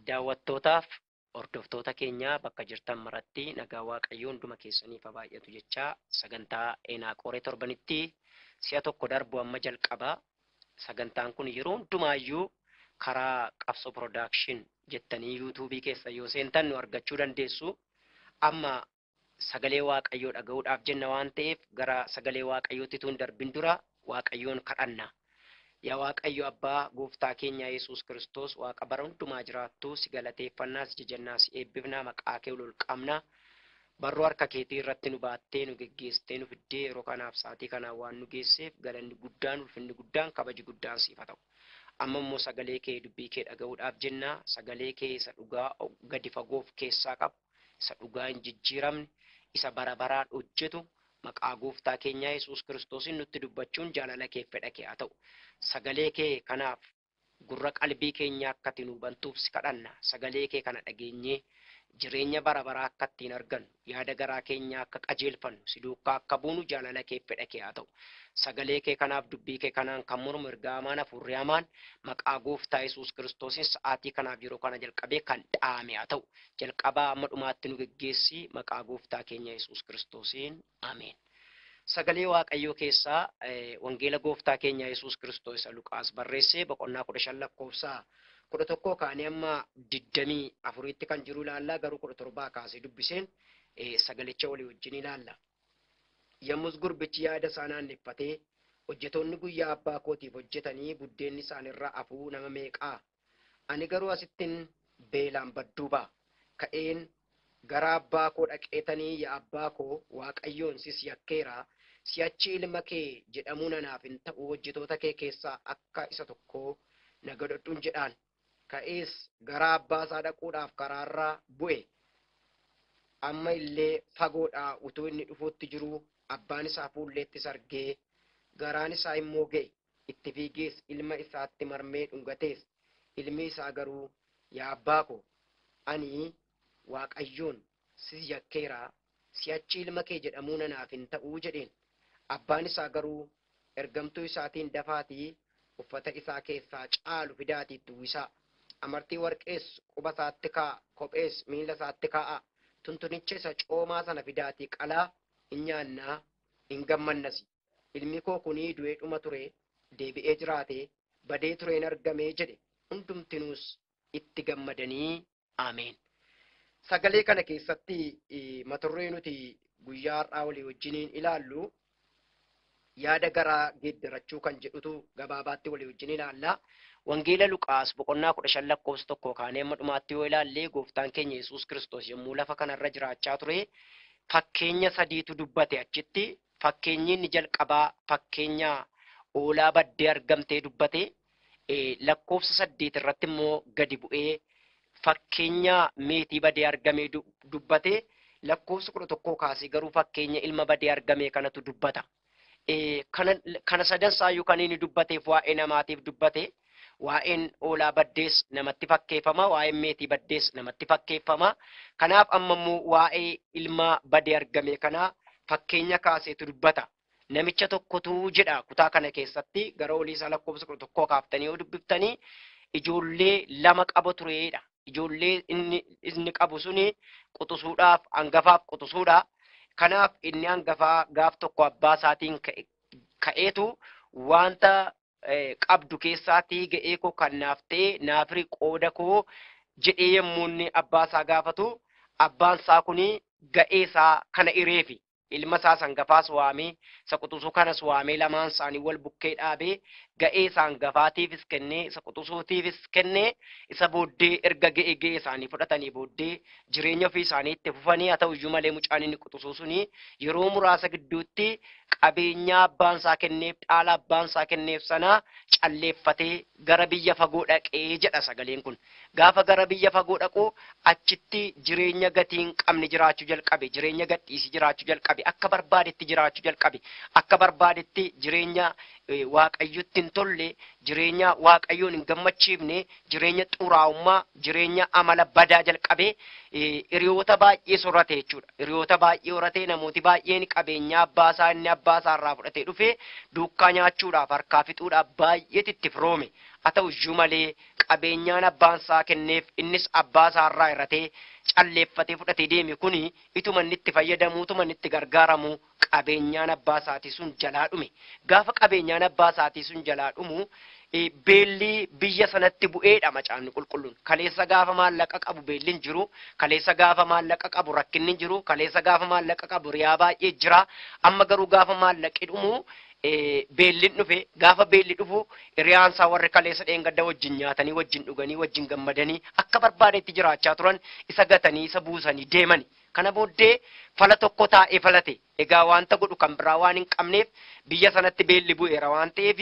Daawwattootaaf hordoftoota keenya bakka jirtan maratti nagaa Waaqayyoo hunduma keessaniif baay'atu jechaa sagantaa Eenaaqoree torbanitti si'a tokko darbu amma jalqabaa. Sagantaan kun yeroo hundumaayyuu karaa Qabsoo Production jettanii YouTube keessa yoo seentan nu argachuu dandeessu. Amma sagalee Waaqayyoo dhaga'uudhaaf jenna waan ta'eef gara sagalee Waaqayyootti tun darbin dura Waaqayyoon kadhanna. Yaa Waaqayyo Abbaa Gooftaa keenya Yesuus Kiristoos Waaqa bara hundumaa jiraattu si galateeffannaas jajannaas eebbifnaa maqaa kee ol qabna. Barroo harka keetii irratti nu baattee nu geggeessitee nu fiddee yeroo kanaaf sa'aatii kanaan waan nu geesseef galanni guddaan ulfinni guddaan kabaji guddaan siif haa ta'u. Amma immoo sagalee kee dubbii kee dhaga'uudhaaf jenna. Sagalee kee isa dhugaa gadi fagoof keessaa qabu isa dhugaa hin jijjiiramne isa bara baraan hojjetu maqaa Gooftaa keenya Yesuus Kiristoosiin nutti dubbachuun jaalala kee fedha kee haa ta'u. Sagalee kee kanaaf gurra qalbii keenya akka ittiin hubantuuf si kadhanna. Sagalee kee kana dhageenyee jireenya bara baraa akka ittiin argannu yaada garaa keenya akka qajeelfannu si duukaa akka buunu jaalala kee fedha kee haa ta'u. Sagalee kee kanaaf dubbii kee kanaan kan mormu ergaa hamaan hafuurri hamaan maqaa Gooftaa Yesuus Kiristoosiin sa'aatii kanaaf yeroo kana jalqabee kan dhaame haa ta'u. Jalqabaa amma dhumaatti nu geggeessi maqaa Gooftaa keenya Yesuus Kiristoosiin ameen. Sagalee Waaqayyoo keessaa wangeela Gooftaa keenya Yesuus Kiristoos isa Luqaas barreessee boqonnaa 15 lakkoofsa 11 kaanii amma 24tti kan jiru ilaalla. Garuu 17 kaasee dubbiseen sagalicha walii wajjin ilaalla. Yommus gurbichi yaada isaa naanneffatee hojjetoonni guyyaa abbaa kootiif hojjetanii buddeenni isaanirraa hafuu nama meeqaa? Ani garuu asittiin beelaan badduu ba'a. Ka'een gara abbaa koo dhaqeetanii yaa abbaa koo Waaqayyoon sis yakkeera. Si'achi ilma kee jedhamuu nanaaf hin ta'u hojjetoota kee keessaa akka isa tokko na godhadhuun jedhaan. Ka'ees gara abbaa isaa dhaquudhaaf karaarraa bu'e. Amma illee fagoodhaa utuu inni dhufuutti jiru abbaan isaa fuulleettis argee garaan isaa immoo ga'e. Itti fiigees ilma isaatti marmee dhungatees. Ilmi isaa garuu yaa abbaa koo ani Waaqayyoon sis yakkeera. Si'achi ilma kee jedhamuu nanaaf hin ta'uu jedheen. Abbaan isaa garuu ergamtuu isaatiin dafaatii uffata isaa keessaa caalu fidaatii uwwisaa. Amartii warqees quba isaatti kaa'a. Kophees miila isaatti kaa'a. Tuntunicha isa coomaa sana fidaatii qalaa hin nyaannaa hin gammannasi. Ilmi koo kunii du'ee dhuma ture deebi'ee jiraate badee tureen argamee jedhe. Hundumtinuus itti gammadanii ameen. Sagalee kana keessatti mata-duree nuti guyyaa har'aa walii wajjiniin ilaallu yaada garaa geeddarachuu kan jedhutu gabaabaatti walii wajjin ilaalla. Wangeela Luqaas boqonnaa 15 lakkoofsa 1 kaanee amma dhumaatti yoo ilaalle Gooftaan keenya Yesuus Kiristoos yommuu lafa kanarra jiraachaa ture fakkeenya sadiitu dubbate achitti. Fakkeenyi inni jalqabaa fakkeenya hoolaa baddee argamtee dubbate. Lakkoofsa 8 irratti immoo gadi bu'ee fakkeenya meetii badee argamee dubbate. Lakkoofsa 11 kaasee garuu fakkeenya ilma badee argamee kanatu dubbata. Kana sadansaayyuu kan inni dubbateef waa'ee namaatiif dubbate. Waa'een hoolaa baddees namatti fakkeeffama. Waa'een meetii baddees namatti fakkeeffama. Kanaaf amma immoo waa'ee ilma badee argame kanaa fakkeenya kaaseetu dubbata. Namicha tokkotu jedha kutaa kana keessatti gara olii isaa lakkoofsa 11 kaaftanii yoo dubbiftanii ijoollee lama qaba tureedha. Ijoollee inni qabu suni quxisuudhaaf hangafaaf quxisuudha. Kanaaf inni hangafaa gaaf tokko abbaa isaatiin ka'eetu wanta qabdu keessaatii ga'ee koo kan naaf ta'e naafiri qooda koo jedhee yommuu inni abbaa isaa gaafatu abbaan isaa kuni ga'ee isaa kana hireefi. Ilma isaa hangafaas waamee isa quxisuu kanas waamee lamaan isaanii wal bukkee dhaabee ga'ee isaa hangafaatiifis kennee isa quxisuutiifis kennee isa booddee erga ga'ee isaanii fudhatanii booddee jireenya ofii isaanii itti fufanii haa ta'u iyyuu malee mucaan inni quxisuu suni yeroo muraasa gidduutti qabeenya abbaan isaa kenneef dhaala abbaan isaa kenneef sana calleeffatee gara biyya fagoo dhaqee jedha sagaleen kun. Gaafa gara biyya fagoo dhaqu achitti jireenya gatii hin qabne jiraachuu jalqabe. Jireenya gadhiisii jiraachuu jalqabe. Akka barbaadetti jiraachuu jalqabe. Akka barbaadetti jireenya Waaqayyotti hin tolle, jireenya Waaqayyoon hin gammachiifne, jireenya xuraa'ummaa, jireenya amala badaa jalqabe. Hiriyoota baay'ee sorate jechuudha. Hiriyoota baay'ee horatee namooti baay'een qabeenya abbaa isaa inni abbaa isaa irraa fudhatee dhufe duukkaa nyaachuudhaaf harkaa fixuudhaaf baay'eetti itti firoome. ta'u iyyuu malee qabeenyaan abbaan isaa kenneef innis abbaa isaa irraa hir'atee calleeffatee fudhatee deeme kuni ituma inni itti fayyadamu ituma inni itti gargaaramu qabeenyaan abbaa isaatii sun jalaa dhume. Gaafa qabeenyaan abbaa isaatii sun jalaa dhumu beelli biyya sanatti bu'eedha macaafni qulqulluun. Kaleessa gaafa maallaqa qabu beelliin jiru, kaleessa gaafa maallaqa qabu rakkinni jiru, kaleessa gaafa maallaqa qabu riyaa baay'ee jira. Amma garuu gaafa maallaqi dhumu beelliin dhufe, gaafa beelli dhufu riyaan isaa warri kaleessa dheengadda wajjin nyaatanii, wajjin dhuganii, wajjin gammadanii akka barbaadetti jiraachaa turan isa gatanii isa buusanii deemani. Kana booddee fala tokko taa'ee falate. Egaa wanta godhu kan biraa waan hin qabneef biyya sanatti beelli bu'eera waan ta'eef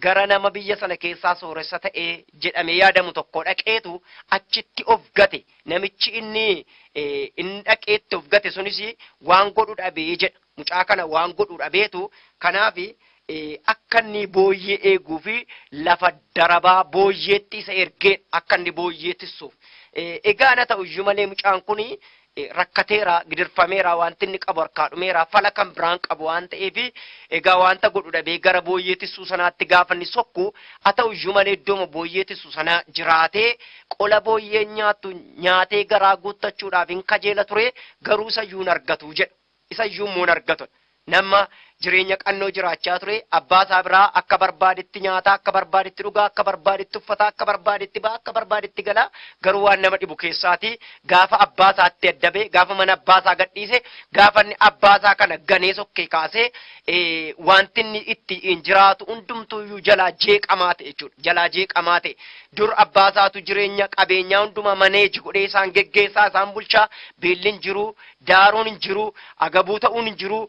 gara nama biyya sana keessaa sooressa ta'ee jedhamee yaadamu tokko dhaqeetu achitti of gate. Namichi inni dhaqeetti of gate sunis waan godhu dhabee jedha. Mucaa kana waan godhu dhabeetu kanaaf akka inni booyyee eeguu fi lafa darabaa booyyeetti isa ergee akka inni booyyeettissuuf. Egaa na ta'u iyyuu malee mucaan kuni rakkateera gidirfameera wanti inni qabu harkaa dhumeera fala kan biraan qabu waan ta'eef egaa wanta godhu dhabee gara booyyeetissuu sanaatti gaafa inni sokku haa ta'u iyyuu malee iddooma booyyeetissuu sana jiraatee qola booyyeen nyaattu nyaatee garaa guuttachuudhaaf hin kajeela ture garuu isayyuu hin argatu jedha. Isayyuu immoo hin argatu. Nama jireenya qannoo jiraachaa ture abbaa isaa biraa akka barbaadetti nyaata, akka barbaadetti dhugaa, akka barbaadetti uffata, akka barbaadetti ba'a, akka barbaadetti gala garuu waan nama dhibu keessaati gaafa abbaa isaatti addabe gaafa mana abbaa isaa gadhiise gaafa inni abbaa isaa kana ganee sokkee kaasee wanti inni itti hin jiraatu hundumtuyyuu jalaa jeeqamaa ta'e jechuudha. Jalaa jeeqamaa ta'e dur abbaa isaatu jireenya qabeenyaa hunduma maneeji godhee isaan geggeessaa isaan bulchaa beelliin jiru daaruun hin jiru agabuu ta'uun hin jiru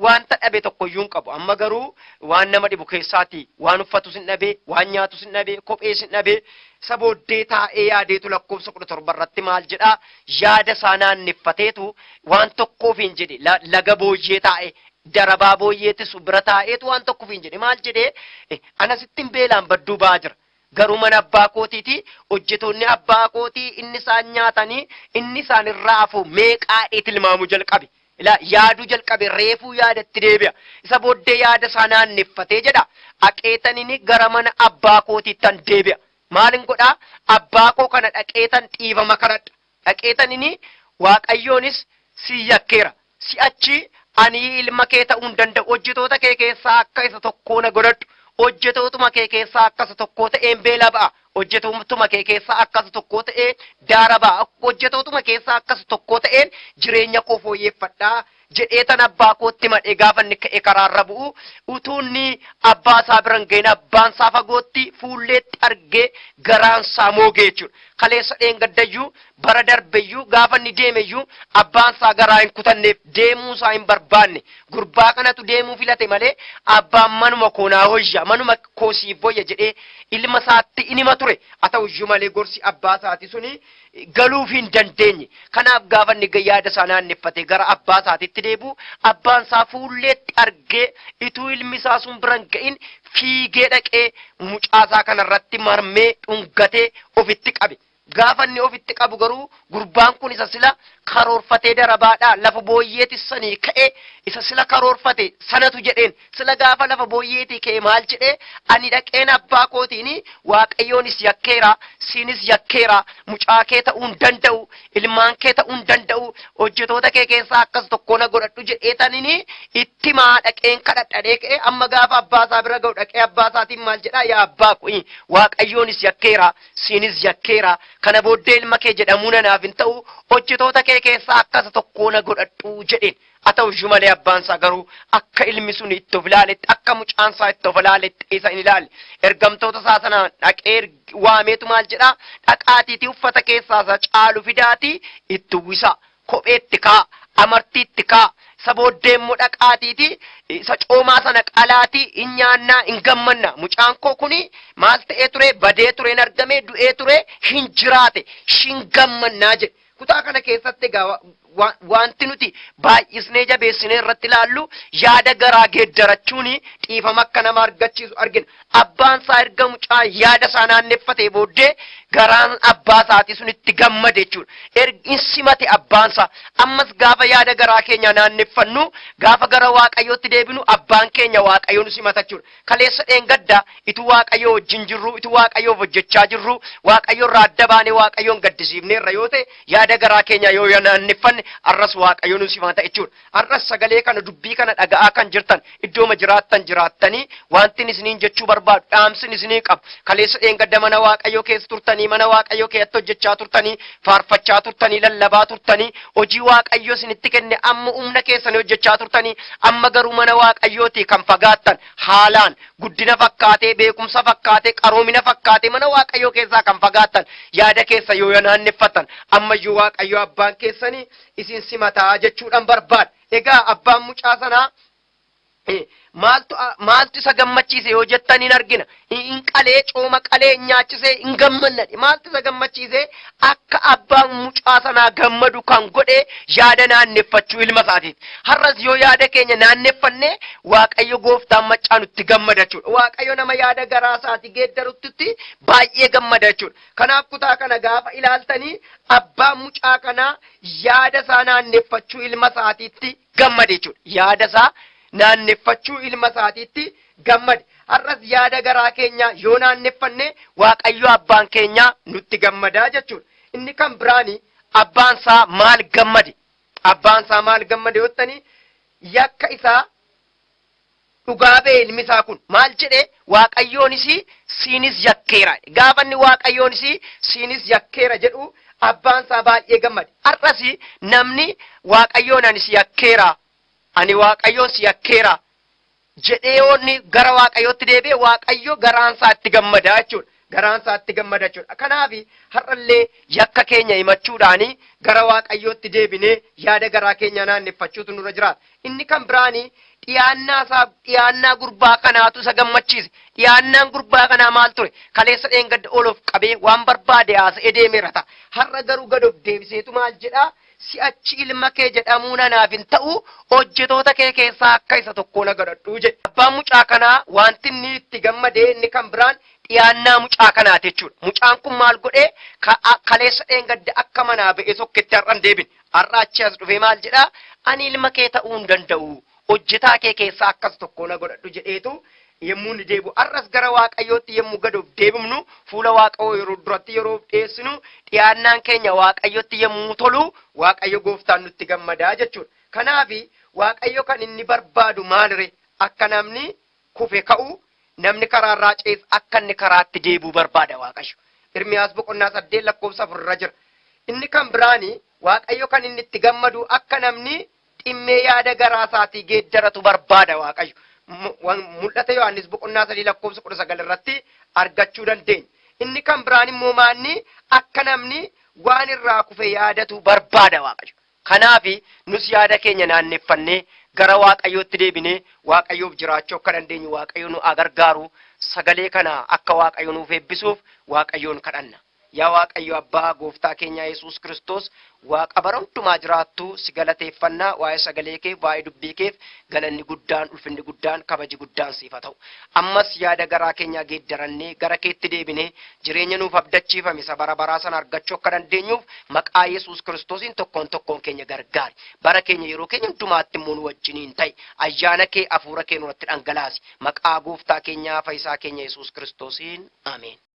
wanta dhabe tokkoyyuu hin qabu. Amma garuu waan nama dhibu keessaati waan uffatus hin dhabe waan nyaatus hin dhabe kophees hin dhabe isa booddee taa'ee yaadeetu lakkoofsa 17 irratti maal jedhaa yaada isaa naanneeffateetu waan tokkoof hin jedhe laga booyyee taa'e darabaa booyyeettis bira taa'eetu waan tokkoof hin jedhe maal jedhee anasittiin beelaan badduu ba'aa jira. Garuu mana abbaa kootiiti hojjetoonni abbaa kootii inni isaan nyaatanii inni isaan irraa hafu meeqaadhee tilmaamuu jalqabe. Yaaduu jalqabe reefuu yaadatti deebi'a. Isa booddee yaada isaa naanneeffatee jedha. Dhaqeetanii gara mana abbaa kootiittan deebi'a. Maalin godhaa? Abbaa koo kana dhaqeetan dhiifama kadhadha. Dhaqeetanii Waaqayyoonis si yakkeera. Si'achi ani ilma kee ta'uu hin danda'u. Hojjetoota kee keessaa akka isa tokkoo na godhadhu. Hojjetootuma kee keessaa akka isa tokkoo ta'een beela ba'a. Hojjetootuma kee keessaa akka isa tokkoo ta'een daara ba'a. Hojjetootuma keessaa akka isa tokkoo ta'een jireenya koo fooyyeffadhaa jedhee tan abbaa kootti madhee gaafa inni ka'e karaarra bu'u utuunni abbaa isaa biran ga'een abbaan isaa fagootti fuulleetti argee garaan isaa moogee jechuudha. Kaleessa dheengaddayyuu bara darbeyyuu gaafa inni deemeyyuu abbaan isaa garaa hin kutanneef deemuu isaa hin barbaanne gurbaa kanatu deemuu filate malee abbaan manuma koonaa hoyya manuma koosiif hoyya jedhee ilma isaatti inima ture. Haa ta'u iyyuu malee gorsi abbaa isaati suni galuuf hin dandeenye. Kanaaf gaafa inni yaada isaa naanneeffate gara abbaa isaatiitti deebi'u abbaan isaa fuulleetti argee ituu ilmi isaa sun biran ga'in fiigee dhaqee mucaa isaa kanarratti marmee dhungatee ofitti qabe. Gaafa inni ofitti qabu garuu gurbaan kun isa sila karoorfatee darabaadhaa lafa booyyeetissanii ka'ee isa sila karoorfate sanatu jedheen sila gaafa lafa booyyeetii ka'e maal jedhee ani dhaqeen abbaa kootiini Waaqayyoonis yakkeera siinis yakkeera mucaa kee ta'uu hin danda'u ilmaan kee ta'uu hin danda'u hojjetoota kee keessaa akkas tokko na godhadhu jedheetaniini itti maa dhaqeen kadhadhadhee ka'e amma gaafa abbaa isaa bira ga'u dhaqee abbaa isaatiin maal jedhaa yaa abbaa koo Waaqayyoonis yakkeera siinis yakkeera kana booddee ilma kee jedhamuu nanaaf hin ta'u hojjetoota kee keessaa akkas tokko na godhadhu jedheen. Haa ta'u iyyuu malee abbaan isaa garuu akka ilmi sun itti of ilaaletti akka mucaan isaa itti of ilaaletti isa hin ilaalle. Ergamtoota isaa sana dhaqee waameetu maal jedhaa dhaqaatiitii uffata keessaa isa caalu fidaatii itti uwwisaa kophee itti kaa amartii itti kaa isa booddee immoo dhaqaatiitii isa coomaa sana qalaatii hin nyaannaa hin gammanna. Mucaan koo kuni maal ta'ee ture badee ture hin argame du'ee ture hin jiraate hin gammannaa jedhe. Kutaa kana keessatti egaa wanti nuti baay'isnee jabeessinee irratti ilaallu yaada garaa geeddarachuun dhiifama akka nama argachiisu argina. Abbaan isaa erga mucaa yaada isaa naanneffatee booddee garaan abbaa isaatii sun itti gammade jechuudha. Ergi simate abbaan isaa. Ammas gaafa yaada garaa keenya naanneffannu gaafa gara Waaqayyootti deebinu abbaan keenya Waaqayyoon simata jechuudha. Kaleessa dheengaddaa itu Waaqayyoo wajjin jirru, itu Waaqayyoof hojjechaa jirru, Waaqayyo irraa adda baanee Waaqayyoon gaddisiifneerra yoo ta'e yaada garaa keenya yoo naanneffanne arras Waaqayyoon nu simata jechuudha. Arras sagalee kana dubbii kana dhaga'aa kan jirtan iddooma jiraattanii wantin isiniin jechuu barbaadu dhaamsin isinii qabu. Kaleessa dheengadda mana Waaqayyoo keessa turtanii mana Waaqayyoo keessatti hojjechaa turtanii faarfachaa turtanii lallabaa turtanii hojii Waaqayyoo isinitti kenne amma humna keessanii hojjechaa turtanii amma garuu mana Waaqayyooti kan fagaattan haalaan guddina fakkaatee beekumsa fakkaatee qaroomina fakkaatee mana Waaqayyoo keessaa kan fagaattan yaada keessa yoo naanneffatan ammayyuu Waaqayyoo abbaan keessanii isin simataa jechuudhaan barbaada. Egaa abbaan mucaa sanaa maaltu isa gammachiise yoo jettaniin argina. In qalee cooma qalee nyaachisee hin gammannadhe. Maaltu isa gammachiise akka abbaan mucaa sanaa gammadu kan godhe yaada naanneffachuu ilma isaatiiti. Har'as yoo yaada keenya naanneffanne Waaqayyo gooftaan machaa nutti gammada jechuudha. Waaqayyo nama yaada garaa isaatii geeddarutti baay'ee gammada jechuudha. Kanaaf kutaa kana gaafa ilaaltanii abbaan mucaa kanaa yaada isaa naanneffachuu ilma isaatiitti gammade jechuudha. Yaada isaa naanneffachuu ilma isaatiitti gammade. Har'as yaada garaa keenya yoo naanneffanne Waaqayyo abbaan keenya nutti gammadaa jechuudha. Inni kan biraani abbaan isaa maal gammade? Abbaan isaa maal gammade yottanii yakka isaa dhugaa ba'e ilmi isaa kun maal jedhe Waaqayyoonis siinis yakkeera. Gaafa inni Waaqayyoonis siinis yakkeera jedhu abbaan isaa baay'ee gammade. Har'as namni Waaqayyoon anis yakkeera ani Waaqayyoon si yakkeera jedhee yoonni gara Waaqayyootti deebi'e Waaqayyo garaan isaa itti gammada jechuudha. Garaan isaa itti gammada jechuudha. Kanaaf har'allee yakka keenya himachuudhaanii gara Waaqayyootti deebinee yaada garaa keenya naanneffachuutu nurra jiraata. Inni kan biraanii dhiyaannaa gurbaa kanaatu isa gammachiise. Dhiyaannaan gurbaa kanaa maal ture? Kaleessa dheengadda olof qabee waan barbaade haasa'ee deemeera ta'a. Har'a garuu gad of deebiseetu maal jedhaa? Si'achi ilma kee jedhamuun anaaf hin ta'u hojjetoota kee keessaa akka isa tokko na godhadhu jedhe. Abbaan mucaa kanaa wanti inni itti gammadee inni kan biraan dhiyaannaa mucaa kanaati jechuudha. Mucaan kun maal godhee kaleessa dheengadda akka manaa ba'ee sokketti har'an deebine. Har'a achi as dhufee maal jedhaa? Ani ilma kee ta'uu hin danda'u. Hojjetaa kee keessaa akkas tokko na godhadhu jedheetu yemmuu ni deebi'u. Har'as gara Waaqayyootti yemmuu gad of deebifnu fuula Waaqayyoo yeroo duratti yeroo dhiyeessinu dhiyaannaan keenya Waaqayyootti yemmuu tolu Waaqayyo gooftaan nutti gammadaa jechuudha. Kanaaf Waaqayyo kan inni barbaadu maalire? Akka namni kufe ka'u namni karaarraa cees akka inni karaatti deebi'u barbaada Waaqayyo. Irmiyaas boqonnaa 8 lakkoofsa 4 irra jira. Inni kan biraani Waaqayyo kan inni itti gammadu akka namni dhimmee yaada garaa isaatii geeddaratu barbaada Waaqayyo. Mul'ata Yohaannis boqonnaa 3 lakkoofsa 19 irratti argachuu dandeenya. Inni kan biraan immoo maanni akka namni waan irraa kufe yaadatu barbaada Waaqayyo. Kanaaf nus yaada keenya naanneffannee gara Waaqayyootti deebinee Waaqayyoof jiraachuu akka dandeenyu Waaqayyo nu gargaaru sagalee kana akka Waaqayyo nuuf eebbisuuf Waaqayyoon kadhanna. Yaa Waaqayyo abbaa gooftaa keenya Yesuus Kiristoos Waaqa bara hundumaa jiraattu si galateeffannaa waa'ee sagalee kee waa'ee dubbii keef galanni guddaan ulfinni guddaan kabaji guddaan siif haa ta'u. Ammas yaada garaa keenya geeddarannee gara keetti deebinee jireenya nuuf abdachiifame isa bara baraa sana argachuu akka dandeenyuuf maqaa Yesuus Kiristoosiin tokkoon keenya gargaari. Bara keenya yeroo keenya hundumaatti immoo nu wajjiniin ta'i. Ayyaana kee hafuura kee nurratti dhangalaasi. Maqaa gooftaa keenyaa fayyisaa keenya Yesuus Kiristoosiin ameen.